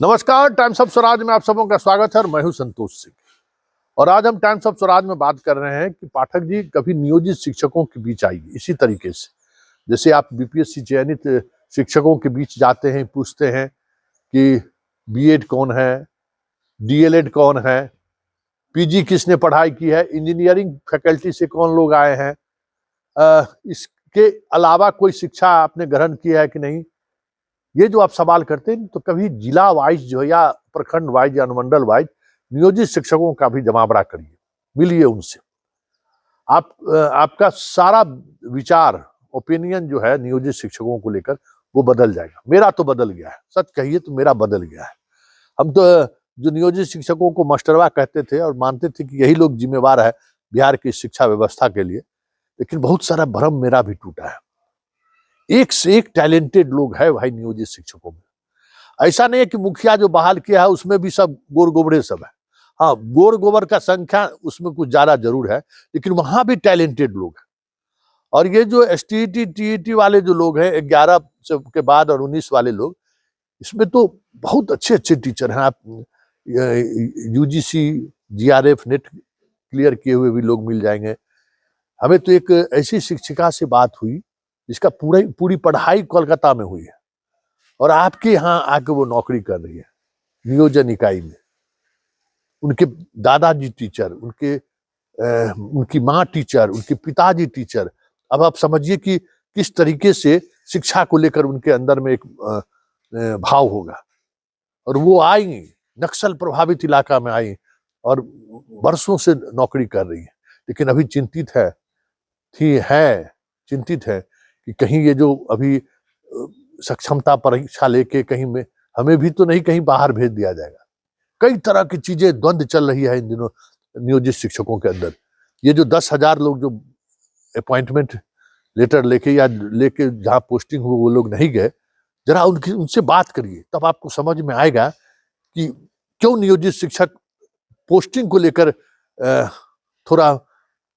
नमस्कार, times of Swaraj में आप सबों का स्वागत है और मैं हूं संतोष सिंह। और आज हम टाइम्स ऑफ स्वराज में बात कर रहे हैं कि पाठक जी कभी नियोजित शिक्षकों के बीच आइए इसी तरीके से, जैसे आप बीपीएससी चयनित शिक्षकों के बीच जाते हैं, पूछते हैं कि बीएड कौन है, डीएलएड कौन है, पीजी किसने पढ़ाई की है, इंजीनियरिंग फैकल्टी से कौन लोग आए हैं, इसके अलावा कोई शिक्षा आपने ग्रहण किया है कि नहीं। ये जो आप सवाल करते हैं तो कभी जिला वाइज जो है या प्रखंड वाइज या अनुमंडल वाइज नियोजित शिक्षकों का भी जमावड़ा करिए, मिलिए उनसे। आपका सारा विचार, ओपिनियन जो है नियोजित शिक्षकों को लेकर वो बदल जाएगा। मेरा तो बदल गया है, सच कहिए तो मेरा बदल गया है। हम तो जो नियोजित शिक्षकों को मास्टरवा कहते थे और मानते थे कि यही लोग जिम्मेवार है बिहार की शिक्षा व्यवस्था के लिए, लेकिन बहुत सारा भ्रम मेरा भी टूटा है। एक से एक टैलेंटेड लोग है भाई नियोजित शिक्षकों में। ऐसा नहीं है कि मुखिया जो बहाल किया है उसमें भी सब गोर गोबरे सब है। हाँ, गोर गोबर का संख्या उसमें कुछ ज्यादा जरूर है, लेकिन वहां भी टैलेंटेड लोग हैं। और ये जो एसटीईटी टीईटी वाले जो लोग हैं 11 के बाद और 19 वाले लोग, इसमें तो बहुत अच्छे अच्छे टीचर हैं। आप यूजीसी जीआरएफ नेट क्लियर किए हुए भी लोग मिल जाएंगे। हमें तो एक ऐसी शिक्षिका से बात हुई जिसका पूरी पढ़ाई कोलकाता में हुई है और आपके यहाँ आके वो नौकरी कर रही है नियोजन इकाई में। उनके दादाजी टीचर, उनकी माँ टीचर, उनके पिताजी टीचर। अब आप समझिए कि किस तरीके से शिक्षा को लेकर उनके अंदर में एक भाव होगा। और वो आई, नक्सल प्रभावित इलाका में आई और बरसों से नौकरी कर रही है, लेकिन अभी चिंतित है कि कहीं ये जो अभी सक्षमता परीक्षा लेके कहीं में हमें भी तो नहीं कहीं बाहर भेज दिया जाएगा। कई तरह की चीजें द्वंद्व चल रही है इन दिनों नियोजित शिक्षकों के अंदर। ये जो 10,000 लोग जो अपॉइंटमेंट लेटर लेके जहाँ पोस्टिंग हुई वो लोग नहीं गए, जरा उनसे बात करिए, तब आपको समझ में आएगा कि क्यों नियोजित शिक्षक पोस्टिंग को लेकर थोड़ा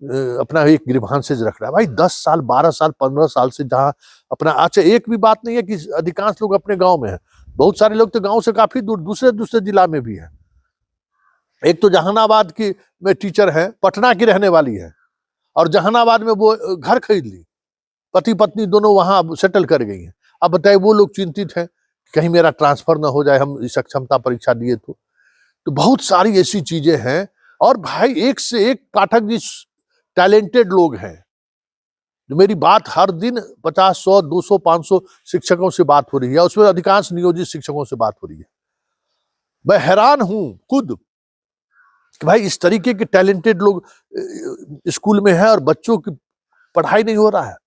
अपना एक ग्रीवांसेज रख रहा है। भाई 10 साल 12 साल 15 साल से जहाँ अपना, अच्छा एक भी बात नहीं है कि अधिकांश लोग अपने गांव में हैं, बहुत सारे लोग तो गांव से काफी दूर दूसरे जिला में भी हैं। एक तो जहानाबाद की में टीचर है, पटना की रहने वाली है और जहानाबाद में वो घर खरीद ली, पति पत्नी दोनों वहां सेटल कर गई हैं। अब बताइए वो लोग चिंतित हैं कहीं मेरा ट्रांसफर ना हो जाए, हम सक्षमता परीक्षा दिए तो बहुत सारी ऐसी चीजें हैं। और भाई एक से एक पाठक जी टैलेंटेड लोग हैं। जो मेरी बात हर दिन 50, 100, 200, 500 शिक्षकों से बात हो रही है, उसमें अधिकांश नियोजित शिक्षकों से बात हो रही है। मैं हैरान हूं खुद कि भाई इस तरीके के टैलेंटेड लोग स्कूल में है और बच्चों की पढ़ाई नहीं हो रहा है।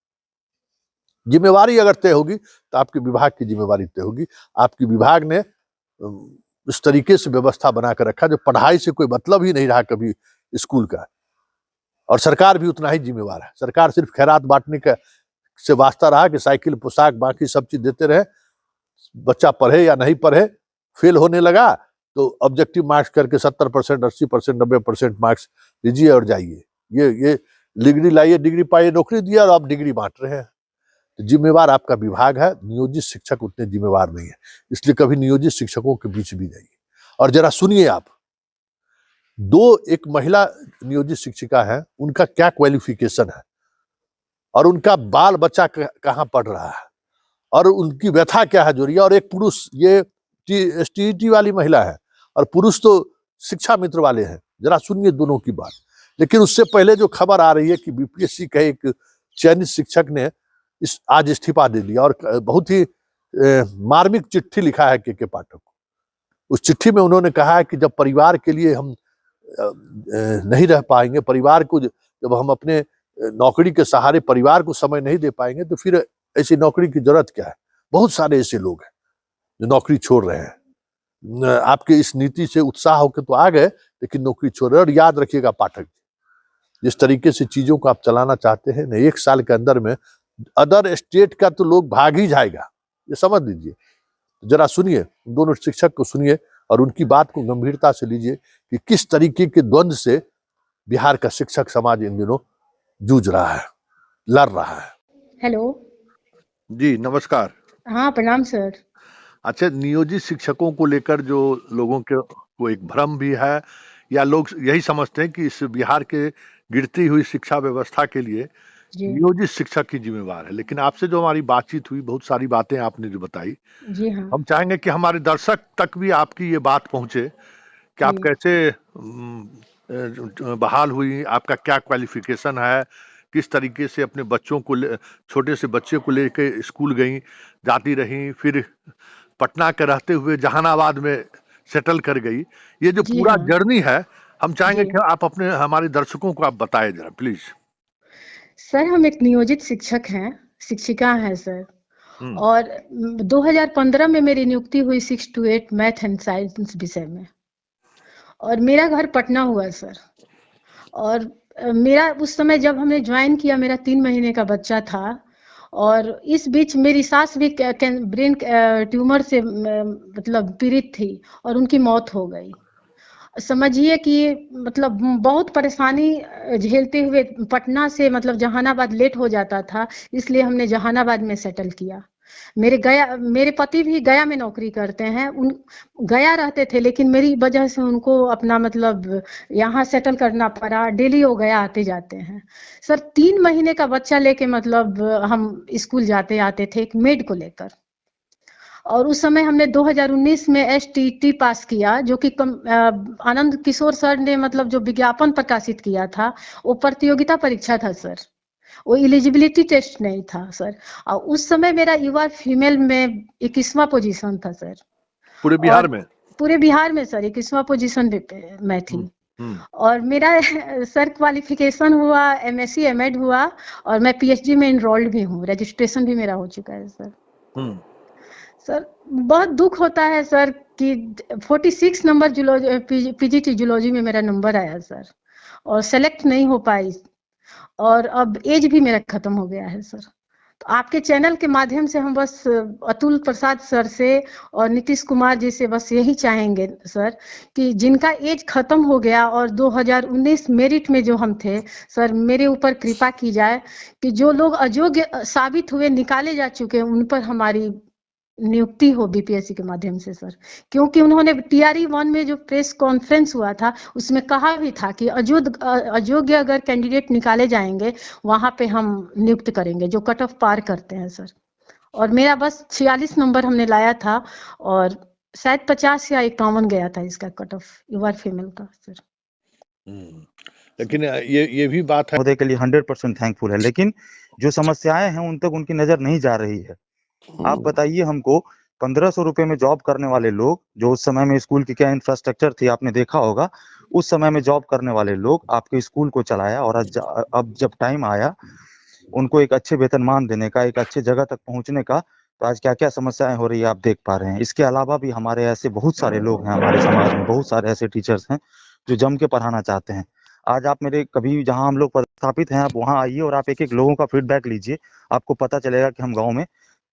जिम्मेवारी अगर तय होगी तो आपके विभाग की जिम्मेवारी तय होगी। आपके विभाग ने इस तरीके से व्यवस्था बनाकर रखा जो पढ़ाई से कोई मतलब ही नहीं रहा कभी स्कूल का। और सरकार भी उतना ही जिम्मेवार है। सरकार सिर्फ खैरात बांटने का से वास्ता रहा कि साइकिल, पोशाक, बाकी सब चीज देते रहे, बच्चा पढ़े या नहीं पढ़े, फेल होने लगा तो ऑब्जेक्टिव मार्क्स करके 70%, 80%, 90% मार्क्स लीजिए और जाइए। ये डिग्री लाइए, डिग्री पाइए, नौकरी दिया और आप डिग्री बांट रहे हैं। तो जिम्मेवार आपका विभाग है, नियोजित शिक्षक उतने जिम्मेवार नहीं है। इसलिए कभी नियोजित शिक्षकों के बीच भी जाइए और जरा सुनिए आप। एक महिला नियोजित शिक्षिका है, उनका क्या क्वालिफिकेशन है और उनका बाल बच्चा कहाँ पढ़ रहा है और उनकी व्यथा क्या है जोड़िए। और एक पुरुष, ये एसटीईटी वाली महिला है और पुरुष तो शिक्षा मित्र वाले हैं। जरा सुनिए दोनों की बात। लेकिन उससे पहले जो खबर आ रही है कि बीपीएससी का एक चयनित शिक्षक ने आज इस्तीफा दे दिया और बहुत ही मार्मिक चिट्ठी लिखा है के पाठक को। उस चिट्ठी में उन्होंने कहा है कि जब परिवार के लिए हम नहीं रह पाएंगे, परिवार को जब हम अपने नौकरी के सहारे परिवार को समय नहीं दे पाएंगे तो फिर ऐसी नौकरी की जरूरत क्या है। बहुत सारे ऐसे लोग हैं जो नौकरी छोड़ रहे हैं। आपके इस नीति से उत्साह होकर तो आ गए, लेकिन नौकरी छोड़ रहे हैं। और याद रखिएगा पाठक, जिस तरीके से चीजों को आप चलाना चाहते हैं ना, 1 साल के अंदर में अदर स्टेट का तो लोग भाग ही जाएगा, ये समझ लीजिए। जरा सुनिए, दोनों शिक्षक को सुनिए और उनकी बात को गंभीरता से लीजिए कि किस तरीके के द्वंद्व से बिहार का शिक्षक समाज इन दिनों जूझ रहा है, लड़ रहा है। हेलो जी नमस्कार। हाँ, प्रणाम सर। अच्छा, नियोजित शिक्षकों को लेकर जो लोगों के को एक भ्रम भी है, या लोग यही समझते हैं कि इस बिहार के गिरती हुई शिक्षा व्यवस्था के लिए जी। नियोजित शिक्षक ही जिम्मेवार है। लेकिन आपसे जो हमारी बातचीत हुई, बहुत सारी बातें आपने जो बताई, जी हाँ। हम चाहेंगे कि हमारे दर्शक तक भी आपकी ये बात पहुंचे कि जी। आप कैसे बहाल हुई, आपका क्या क्वालिफिकेशन है, किस तरीके से अपने बच्चों को छोटे से बच्चे को लेके स्कूल गई, जाती रही, फिर पटना के रहते हुए जहानाबाद में सेटल कर गई। ये जो जी पूरा हाँ। जर्नी है, हम चाहेंगे जी कि आप अपने हमारे दर्शकों को आप बताएं जरा प्लीज। सर, हम एक नियोजित शिक्षक हैं, शिक्षिका हैं सर। हम्म। और 2015 में मेरी नियुक्ति हुई 6 to 8 मैथ एंड साइंस विषय में। और मेरा घर पटना हुआ सर। और मेरा उस समय जब हमने ज्वाइन किया, मेरा 3 महीने का बच्चा था। और इस बीच मेरी सास भी ब्रेन ट्यूमर से मतलब पीड़ित थी, और उनकी मौत हो गई। समझिए कि मतलब बहुत परेशानी झेलते हुए पटना से मतलब जहानाबाद लेट हो जाता था, इसलिए हमने जहानाबाद में सेटल किया। मेरे पति भी गया में नौकरी करते हैं, उन गया रहते थे, लेकिन मेरी वजह से उनको अपना मतलब यहाँ सेटल करना पड़ा। डेली वो गया आते जाते हैं सर। 3 महीने का बच्चा लेके मतलब हम स्कूल जाते आते थे, एक मेड को लेकर। और उस समय हमने 2019 में एसटीटी पास किया, जो कि आनंद किशोर सर ने मतलब जो विज्ञापन प्रकाशित किया था, वो प्रतियोगिता परीक्षा था सर। वो एलिजिबिलिटी टेस्ट नहीं था सर। और उस समय मेरा युवा फीमेल में 21वां पोजीशन था सर। पूरे और बिहार में। पूरे बिहार में सर 21वां पोजीशन में थी। हम्म। हम्म। और मेरा सर क्वालिफिकेशन हुआ, एमएससी एमएड हुआ, और मैं पीएचडी में इनरोल्ड भी हूँ। रजिस्ट्रेशन भी मेरा हो चुका है सर। हम्म। सर बहुत दुख होता है सर कि 46 नंबर जूलॉजी पीजीटी जूलॉजी में मेरा नंबर आया सर, और सेलेक्ट नहीं हो पाई। और अब एज भी मेरा खत्म हो गया है सर। तो आपके चैनल के माध्यम से हम बस अतुल प्रसाद सर से और नीतीश कुमार जी से बस यही चाहेंगे सर, कि जिनका एज खत्म हो गया और 2019 मेरिट में जो हम थे सर, मेरे ऊपर कृपा की जाए कि जो लोग अयोग्य साबित हुए, निकाले जा चुके, उन पर हमारी नियुक्ति हो बीपीएससी के माध्यम से सर। क्योंकि उन्होंने टीआरई 1 में जो प्रेस कॉन्फ्रेंस हुआ था, उसमें कहा भी था कि अयोग्य अगर कैंडिडेट निकाले जाएंगे, वहां पे हम नियुक्त करेंगे जो कट ऑफ पार करते हैं सर। और मेरा बस 46 नंबर हमने लाया था, और शायद 50 या 51 गया था इसका कट ऑफ युवा फीमेल का सर। लेकिन ये भी बात है, महोदय के लिए 100% थैंकफुल है, लेकिन जो समस्याएं हैं उन तक उनकी नजर नहीं जा रही है। आप बताइए हमको, 1500 रुपए में जॉब करने वाले लोग, जो उस समय में स्कूल की क्या इंफ्रास्ट्रक्चर थी आपने देखा होगा, उस समय में जॉब करने वाले लोग आपके स्कूल को चलाया, और अब जब टाइम आया उनको एक अच्छे वेतनमान देने का, एक अच्छे जगह तक पहुंचने का, तो आज क्या क्या समस्याएं हो रही है आप देख पा रहे हैं। इसके अलावा भी हमारे ऐसे बहुत सारे लोग हैं, हमारे समाज में बहुत सारे ऐसे टीचर्स हैं जो जम के पढ़ाना चाहते हैं। आज आप मेरे कभी जहां हम लोग पदस्थापित हैं, आप वहां आइए और आप एक एक लोगों का फीडबैक लीजिए, आपको पता चलेगा कि हम गाँव में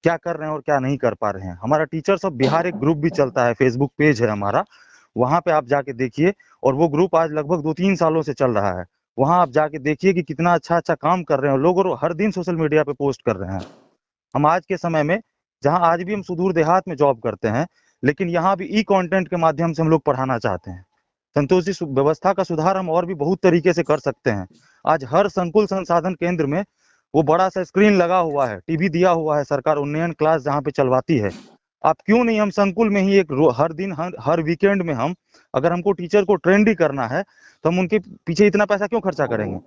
क्या कर रहे हैं और क्या नहीं कर पा रहे हैं। हमारा टीचर्स ऑफ बिहार एक ग्रुप भी चलता है, फेसबुक पेज है हमारा, वहां पे आप जाके देखिए। और वो ग्रुप आज लगभग 2-3 सालों से चल रहा है। वहां आप जाके देखिए कि कितना अच्छा अच्छा काम कर रहे हैं लोग, और हर दिन सोशल मीडिया पे पोस्ट कर रहे हैं। हम आज के समय में, जहां आज भी हम सुदूर देहात में जॉब करते हैं, लेकिन यहाँ भी ई कंटेंट के माध्यम से हम लोग पढ़ाना चाहते हैं। संतोष जी, व्यवस्था का सुधार हम और भी बहुत तरीके से कर सकते हैं। आज हर संकुल संसाधन केंद्र में वो बड़ा सा स्क्रीन लगा हुआ है, टीवी दिया हुआ है, सरकार उन्नयन क्लास जहाँ पे चलवाती है। आप क्यों नहीं हम संकुल में ही एक हर दिन हर वीकेंड में हम, अगर हमको टीचर को ट्रेंड ही करना है तो हम उनके पीछे इतना पैसा क्यों खर्चा करेंगे।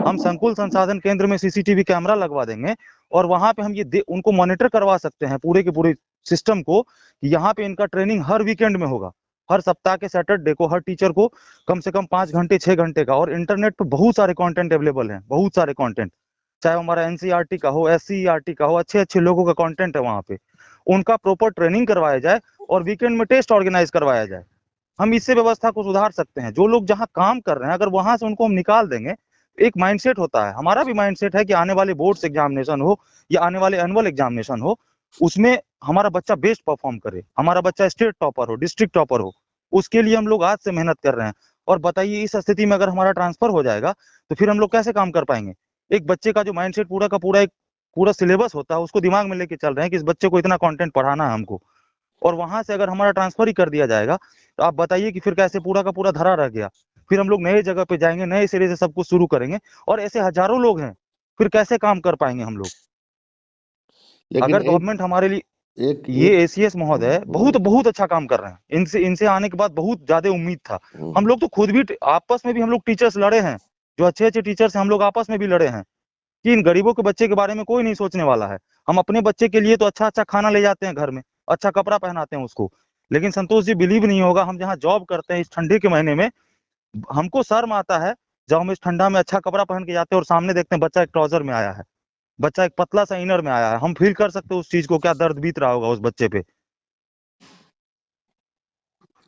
हम संकुल संसाधन केंद्र में सीसीटीवी कैमरा लगवा देंगे, और वहां पे हम ये उनको मॉनिटर करवा सकते हैं पूरे के पूरे सिस्टम को, कि यहाँ पे इनका ट्रेनिंग हर वीकेंड में होगा, हर सप्ताह के सैटरडे को हर टीचर को कम से कम 5 घंटे 6 घंटे का। और इंटरनेट पे बहुत सारे कंटेंट अवेलेबल हैं, बहुत सारे कंटेंट, चाहे हमारा एनसीईआरटी का हो, एससीईआरटी का हो, अच्छे अच्छे लोगों का कंटेंट है वहां पे। उनका प्रॉपर ट्रेनिंग करवाया जाए और वीकेंड में टेस्ट ऑर्गेनाइज करवाया जाए। हम इससे व्यवस्था को सुधार सकते हैं। जो लोग जहां काम कर रहे हैं, अगर वहां से उनको हम निकाल देंगे, एक माइंडसेट होता है, हमारा भी माइंडसेट है कि आने वाले बोर्ड्स एग्जामिनेशन हो या आने वाले एनुअल एग्जामिनेशन हो, उसमें हमारा बच्चा बेस्ट परफॉर्म करे, हमारा बच्चा स्टेट टॉपर हो, डिस्ट्रिक्ट टॉपर हो। उसके लिए हम लोग आज से मेहनत कर रहे हैं। और बताइए, इस स्थिति में अगर हमारा ट्रांसफर हो जाएगा तो फिर हम लोग कैसे काम कर पाएंगे। एक बच्चे का जो माइंडसेट पूरा का पूरा एक पूरा सिलेबस होता है, उसको दिमाग में लेके चल रहे हैं कि इस बच्चे को इतना कंटेंट पढ़ाना है हमको, और वहां से अगर हमारा ट्रांसफर ही कर दिया जाएगा तो आप बताइए कि फिर कैसे पूरा का पूरा धरा रह गया। फिर हम लोग नए जगह पे जाएंगे, नए सिरे से सब कुछ शुरू करेंगे, और ऐसे हजारों लोग हैं, फिर कैसे काम कर पाएंगे हम लोग। लेकिन अगर गवर्नमेंट हमारे लिए, एक ये एक एसीएस महोदय बहुत बहुत अच्छा काम कर रहे हैं, इनसे आने के बाद बहुत ज्यादा उम्मीद था। हम लोग तो खुद भी आपस में भी हम लोग टीचर्स लड़े हैं, जो अच्छे अच्छे टीचर्स हैं हम लोग आपस में भी लड़े हैं कि इन गरीबों के बच्चे के बारे में कोई नहीं सोचने वाला है। हम अपने बच्चे के लिए तो अच्छा अच्छा खाना ले जाते हैं घर में, अच्छा कपड़ा पहनाते हैं उसको, लेकिन संतोष जी बिलीव नहीं होगा, हम जहाँ जॉब करते हैं इस ठंडी के महीने में हमको शर्म आता है जब हम इस ठंडा में अच्छा कपड़ा पहन के जाते हैं और सामने देखते हैं बच्चा एक ट्राउजर में आया है, बच्चा एक पतला सा इनर में आया है। हम फील कर सकते हैं उस चीज को, क्या दर्द बीत रहा होगा उस बच्चे पे।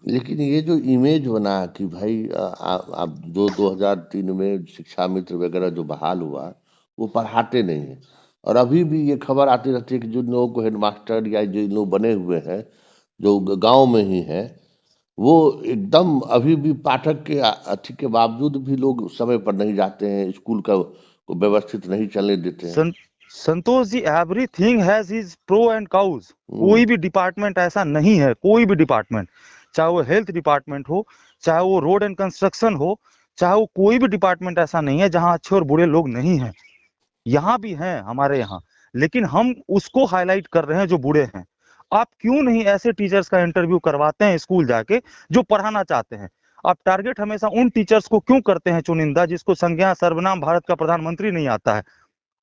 लेकिन ये जो इमेज बना कि भाई आप जो 2003 में शिक्षा मित्र वगैरह जो बहाल हुआ वो पढ़ाते नहीं है, और अभी भी ये खबर आती रहती है कि जिन लोगों को हेडमास्टर या जो लोग बने हुए हैं जो गांव में ही हैं वो एकदम अभी भी पाठक के अथी के बावजूद भी लोग समय पर नहीं जाते हैं, स्कूल का को व्यवस्थित नहीं चलने देते हैं। Santosh ji everything has his pro and cons. कोई भी डिपार्टमेंट ऐसा नहीं है, कोई भी डिपार्टमेंट, चाहे वो हेल्थ डिपार्टमेंट हो, चाहे वो रोड एंड कंस्ट्रक्शन हो, चाहे वो कोई भी डिपार्टमेंट ऐसा नहीं है जहां अच्छे और बुरे लोग नहीं हैं। यहाँ भी हैं हमारे यहाँ, लेकिन हम उसको हाईलाइट कर रहे हैं जो बुरे हैं। आप क्यों नहीं ऐसे टीचर्स का इंटरव्यू करवाते हैं स्कूल जाके जो पढ़ाना चाहते हैं? आप टारगेट हमेशा उन टीचर्स को क्यों करते हैं चुनिंदा जिसको संज्ञा सर्वनाम भारत का प्रधानमंत्री नहीं आता है?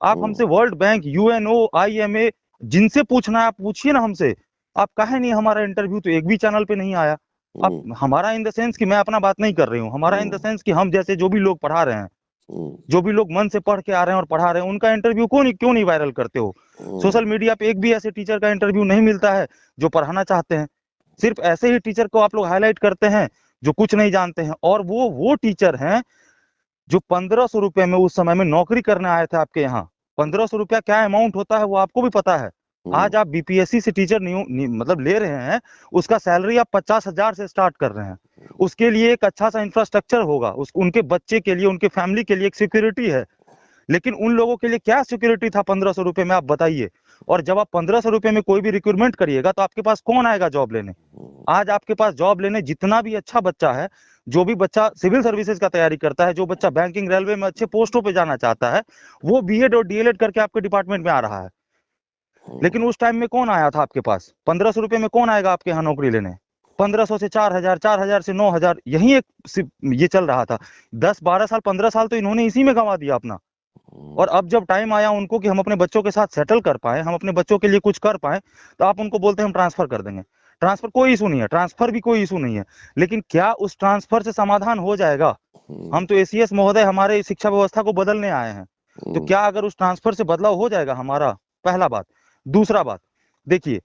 आप हमसे वर्ल्ड बैंक, यूएनओ, आईएमए जिनसे पूछना है आप पूछिए ना हमसे। आप काहे नहीं, हमारा इंटरव्यू तो एक भी चैनल पे नहीं आया। आप हमारा इन द सेंस कि मैं अपना बात नहीं कर रही हूँ, हमारा इन द सेंस कि हम जैसे जो भी लोग पढ़ा रहे हैं, जो भी लोग मन से पढ़ के आ रहे हैं और पढ़ा रहे हैं, उनका इंटरव्यू क्यों नहीं वायरल करते हो? सोशल मीडिया पे एक भी ऐसे टीचर का इंटरव्यू नहीं मिलता है जो पढ़ाना चाहते हैं। सिर्फ ऐसे ही टीचर को आप लोग हाईलाइट करते हैं जो कुछ नहीं जानते हैं, और वो टीचर हैं जो 1500 रुपए में उस समय में नौकरी करने आए थे आपके यहाँ। 1500 रुपया क्या अमाउंट होता है वो आपको भी पता है। आज आप बीपीएससी से टीचर मतलब ले रहे हैं, उसका सैलरी आप 50,000 से स्टार्ट कर रहे हैं। उसके लिए एक अच्छा सा इंफ्रास्ट्रक्चर होगा, उनके बच्चे के लिए, उनके फैमिली के लिए एक सिक्योरिटी है, लेकिन उन लोगों के लिए क्या सिक्योरिटी था 1500 रुपए में, आप बताइए। और जब आप 1500 रुपए में कोई भी रिक्रूटमेंट करिएगा तो आपके पास कौन आएगा जॉब लेने? आज आपके पास जॉब लेने जितना भी अच्छा बच्चा है, जो भी बच्चा सिविल सर्विसेज का तैयारी करता है, जो बच्चा बैंकिंग रेलवे में अच्छे पोस्टों पे जाना चाहता है, वो बीएड और डीएलएड करके आपके डिपार्टमेंट में आ रहा है। लेकिन उस टाइम में कौन आया था आपके पास? 1500 रुपए में कौन आएगा आपके यहाँ नौकरी लेने? 1500 से 4000, 4000 से 9000, यही एक ये चल रहा था। 10-12 साल, 15 साल तो इन्होंने इसी में गंवा दिया अपना। और अब जब टाइम आया उनको कि हम अपने बच्चों के साथ सेटल कर पाए, हम अपने बच्चों के लिए कुछ कर पाए, तो आप उनको बोलते हैं हम ट्रांसफर कर देंगे। ट्रांसफर कोई इशू नहीं है, ट्रांसफर भी कोई इशू नहीं है, लेकिन क्या उस ट्रांसफर से समाधान हो जाएगा? हम तो एसीएस महोदय हमारे शिक्षा व्यवस्था को बदलने आए हैं, तो क्या अगर उस ट्रांसफर से बदलाव हो जाएगा हमारा? पहला बात। दूसरा बात, देखिए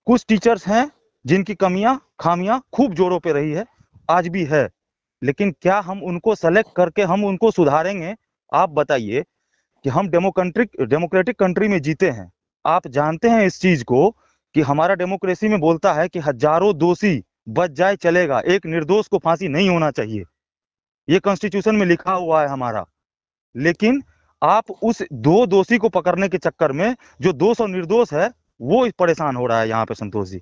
कुछ टीचर्स हैं जिनकी कमियां खामियां खूब जोरों पे रही है, आज भी है, लेकिन क्या हम उनको सेलेक्ट करके हम उनको सुधारेंगे? आप बताइए कि हम डेमोक्रेटिक कंट्री में जीते हैं। आप जानते हैं इस चीज को कि हमारा डेमोक्रेसी में बोलता है कि हजारों दोषी बच जाए चलेगा, एक निर्दोष को फांसी नहीं होना चाहिए। ये कॉन्स्टिट्यूशन में लिखा हुआ है हमारा। लेकिन आप उस दो दोषी को पकड़ने के चक्कर में जो 200 निर्दोष है वो परेशान हो रहा है यहाँ पे संतोष जी।